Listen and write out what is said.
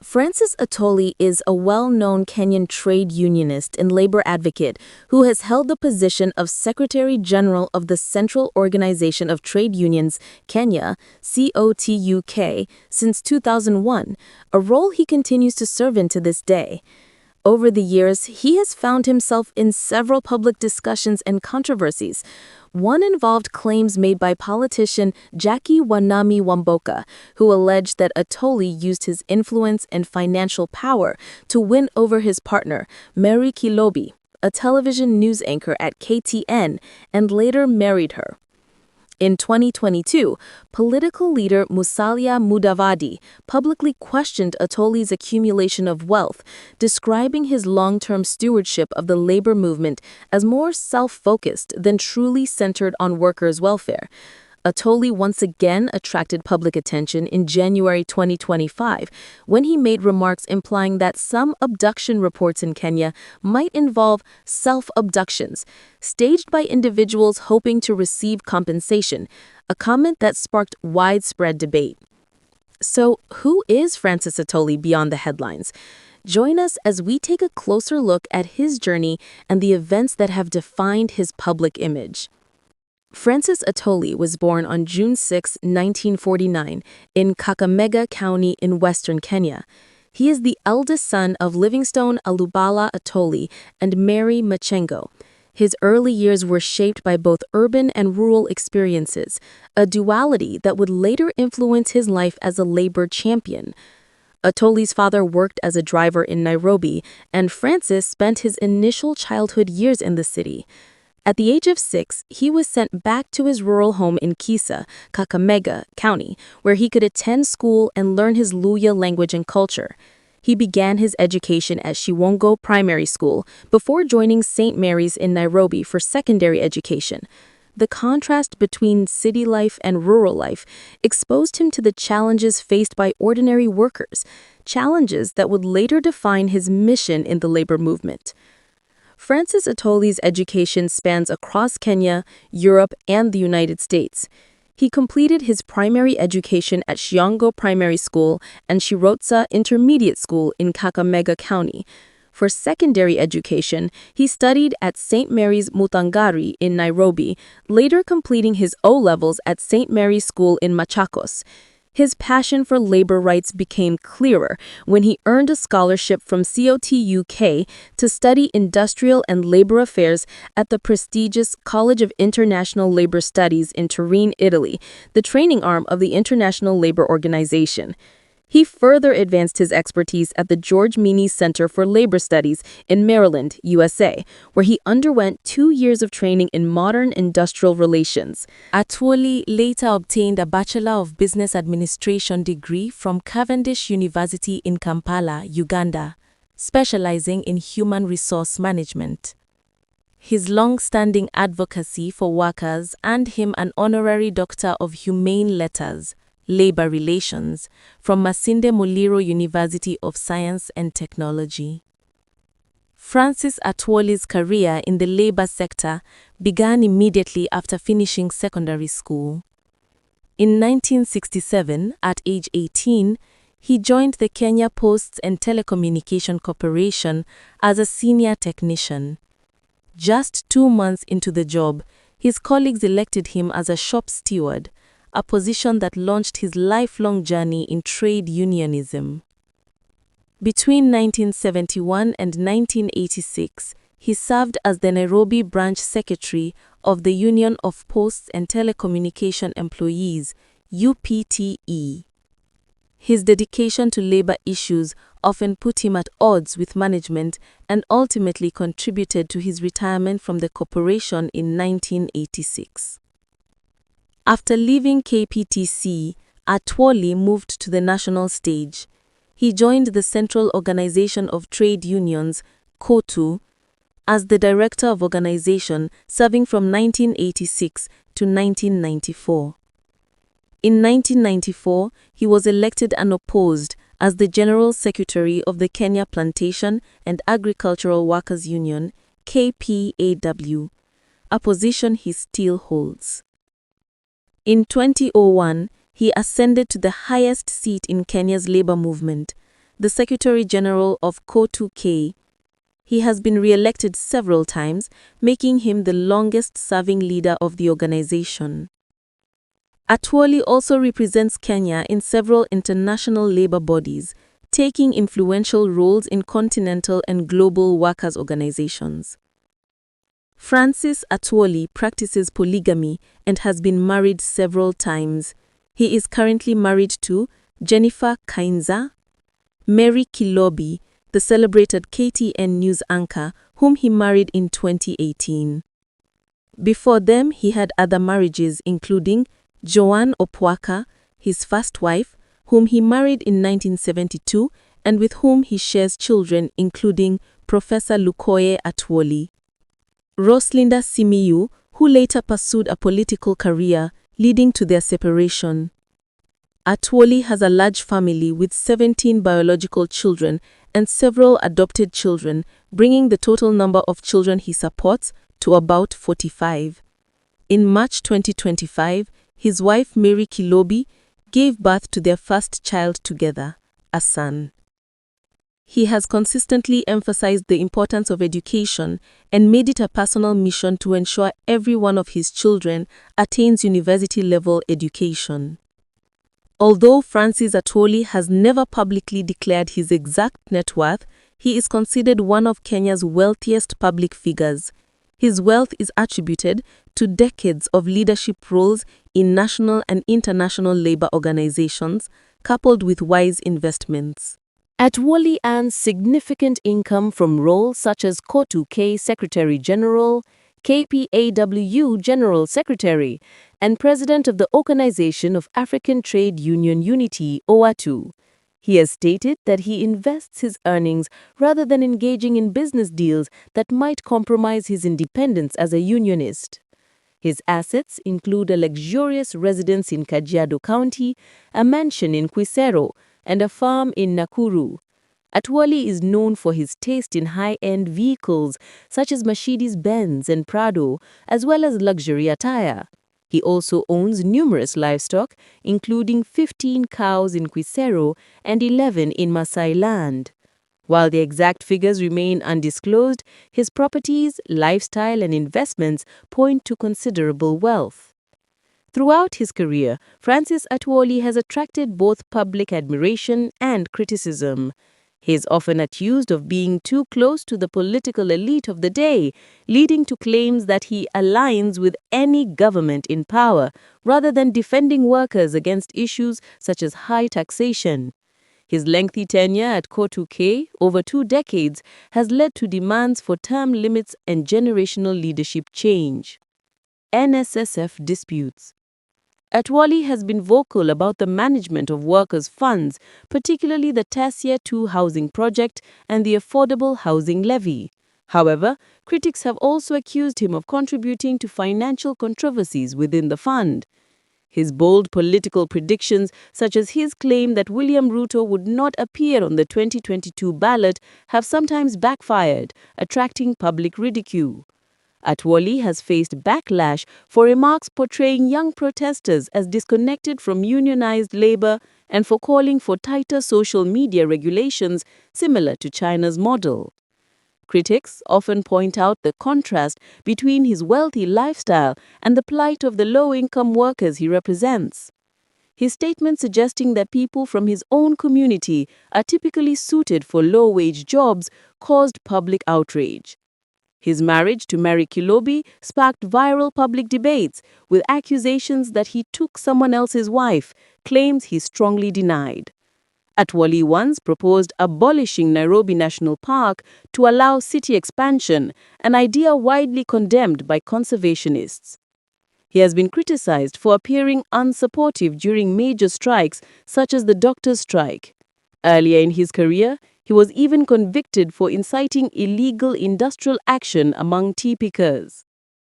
Francis Atwoli is a well-known Kenyan trade unionist and labor advocate who has held the position of Secretary General of the Central Organization of Trade Unions, Kenya, COTUK, since 2001, a role he continues to serve in to this day. Over the years, he has found himself in several public discussions and controversies. One involved claims made by politician Jackie Wanami Wamboka, who alleged that Atwoli used his influence and financial power to win over his partner, Mary Kilobi, a television news anchor at KTN, and later married her. In 2022, political leader Musalia Mudavadi publicly questioned Atwoli's accumulation of wealth, describing his long-term stewardship of the labor movement as more self-focused than truly centered on workers' welfare. Atwoli once again attracted public attention in January 2025 when he made remarks implying that some abduction reports in Kenya might involve self-abductions, staged by individuals hoping to receive compensation, a comment that sparked widespread debate. So, who is Francis Atwoli beyond the headlines? Join us as we take a closer look at his journey and the events that have defined his public image. Francis Atwoli was born on June 6, 1949, in Kakamega County in western Kenya. He is the eldest son of Livingstone Alubala Atwoli and Mary Machengo. His early years were shaped by both urban and rural experiences, a duality that would later influence his life as a labor champion. Atwoli's father worked as a driver in Nairobi, and Francis spent his initial childhood years in the city. At the age of 6, he was sent back to his rural home in Kisa, Kakamega County, where he could attend school and learn his Luya language and culture. He began his education at Shiwongo Primary School before joining St. Mary's in Nairobi for secondary education. The contrast between city life and rural life exposed him to the challenges faced by ordinary workers, challenges that would later define his mission in the labor movement. Francis Atwoli's education spans across Kenya, Europe, and the United States. He completed his primary education at Shiwongo Primary School and Shirotsa Intermediate School in Kakamega County. For secondary education, he studied at St. Mary's Mutangari in Nairobi, later completing his O-levels at St. Mary's School in Machakos. His passion for labor rights became clearer when he earned a scholarship from COTUK to study industrial and labor affairs at the prestigious College of International Labor Studies in Turin, Italy, the training arm of the International Labor Organization. He further advanced his expertise at the George Meany Center for Labor Studies in Maryland, USA, where he underwent 2 years of training in modern industrial relations. Atwoli later obtained a Bachelor of Business Administration degree from Cavendish University in Kampala, Uganda, specializing in human resource management. His long-standing advocacy for workers earned him an honorary Doctor of Humane Letters, Labor Relations, from Masinde Muliro University of Science and Technology. Francis Atwoli's career in the labor sector began immediately after finishing secondary school. In 1967, at age 18, he joined the Kenya Posts and Telecommunication Corporation as a senior technician. Just 2 months into the job, his colleagues elected him as a shop steward, a position that launched his lifelong journey in trade unionism. Between 1971 and 1986, he served as the Nairobi branch secretary of the Union of Posts and Telecommunication Employees, UPTE. His dedication to labor issues often put him at odds with management and ultimately contributed to his retirement from the corporation in 1986. After leaving KPTC, Atwoli moved to the national stage. He joined the Central Organization of Trade Unions, COTU, as the Director of Organization, serving from 1986 to 1994. In 1994, he was elected unopposed as the General Secretary of the Kenya Plantation and Agricultural Workers Union, KPAW, a position he still holds. In 2001, he ascended to the highest seat in Kenya's labor movement, the Secretary General of Co2K. He has been re-elected several times, making him the longest-serving leader of the organization. Atwoli also represents Kenya in several international labor bodies, taking influential roles in continental and global workers' organizations. Francis Atwoli practices polygamy and has been married several times. He is currently married to Jennifer Kainza, Mary Kilobi, the celebrated KTN news anchor, whom he married in 2018. Before them, he had other marriages including Joanne Opwaka, his first wife, whom he married in 1972 and with whom he shares children including Professor Lukoye Atwoli. Roslinda Simiyu, who later pursued a political career, leading to their separation. Atwoli has a large family with 17 biological children and several adopted children, bringing the total number of children he supports to about 45. In March 2025, his wife Mary Kilobi gave birth to their first child together, a son. He has consistently emphasized the importance of education and made it a personal mission to ensure every one of his children attains university-level education. Although Francis Atwoli has never publicly declared his exact net worth, he is considered one of Kenya's wealthiest public figures. His wealth is attributed to decades of leadership roles in national and international labor organizations, coupled with wise investments. Atwoli earns significant income from roles such as Co2K Secretary General, KPAW General Secretary, and President of the Organization of African Trade Union Unity, OATU. He has stated that he invests his earnings rather than engaging in business deals that might compromise his independence as a unionist. His assets include a luxurious residence in Kajiado County, a mansion in Quisero, and a farm in Nakuru. Atwoli is known for his taste in high-end vehicles such as Mercedes-Benz and Prado, as well as luxury attire. He also owns numerous livestock, including 15 cows in Quisero and 11 in Maasai land. While the exact figures remain undisclosed, his properties, lifestyle, and investments point to considerable wealth. Throughout his career, Francis Atwoli has attracted both public admiration and criticism. He is often accused of being too close to the political elite of the day, leading to claims that he aligns with any government in power rather than defending workers against issues such as high taxation. His lengthy tenure at Co2K, over 2 decades, has led to demands for term limits and generational leadership change. NSSF disputes. Atwoli has been vocal about the management of workers' funds, particularly the Tertiary 2 housing project and the affordable housing levy. However, critics have also accused him of contributing to financial controversies within the fund. His bold political predictions, such as his claim that William Ruto would not appear on the 2022 ballot, have sometimes backfired, attracting public ridicule. Atwoli has faced backlash for remarks portraying young protesters as disconnected from unionized labor and for calling for tighter social media regulations similar to China's model. Critics often point out the contrast between his wealthy lifestyle and the plight of the low-income workers he represents. His statement suggesting that people from his own community are typically suited for low-wage jobs caused public outrage. His marriage to Mary Kilobi sparked viral public debates, with accusations that he took someone else's wife, claims he strongly denied. Atwoli once proposed abolishing Nairobi National Park to allow city expansion, an idea widely condemned by conservationists. He has been criticized for appearing unsupportive during major strikes, such as the doctors' strike. Earlier in his career, he was even convicted for inciting illegal industrial action among tea pickers.